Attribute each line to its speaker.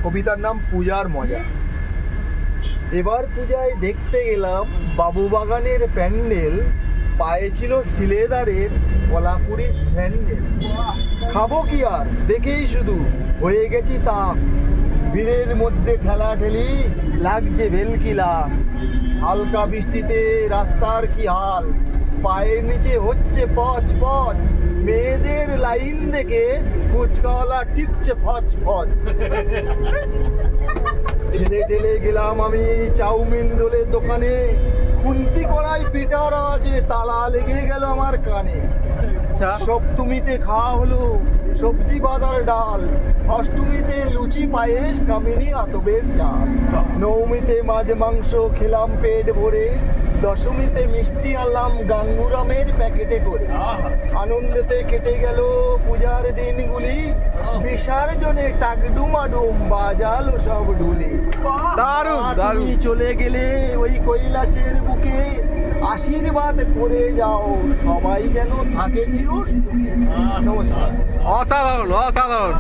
Speaker 1: কবিতার নাম পূজার মজা। এবার পূজায় দেখতে গেলাম বাবুবাগানের প্যান্ডেল, পায়ে ছিল সিলেদারের কলাপুরীর স্যান্ডেল। খাবো কি আর, দেখেই শুধু হয়ে গেছি তাক, ভিড়ের মধ্যে ঠেলাঠেলি লাগছে ভেলকিলা। হালকা বৃষ্টিতে রাস্তার কি হাল, পায়ের নিচে হচ্ছে পচ পচ, মেয়েদের লাইন দেখে ফুচকাওয়ালা টিপছে ফচ ফচ। ঠেলে ঠেলে গেলাম আমি চাউমিন রোলের দোকানে, খুন্তি কড়াই পিঠার আওয়াজে তালা লেগে গেল আমার কানে। সপ্তমীতে খাওয়া হলো সবজি বাদার ডাল, অষ্টমীতে লুচি পায়েস কামিনী আতবের চাল, নবমীতে মাছ মাংস খেলাম পেট ভরে, দশমীতে মিষ্টি আনলাম গাঙ্গুরামের প্যাকেটে করে। আনন্দেতে কেটে গেল পূজার দিনগুলি, বিসর্জনে টাকডুমাডুম বাজালো সব ঢুলি। তুমি চলে গেলে ওই কৈলাসের বুকে, আশীর্বাদ করে যাও সবাই যেন থাকে চির সুখে। নমস্কার।
Speaker 2: অসাধারণ অসাধারণ।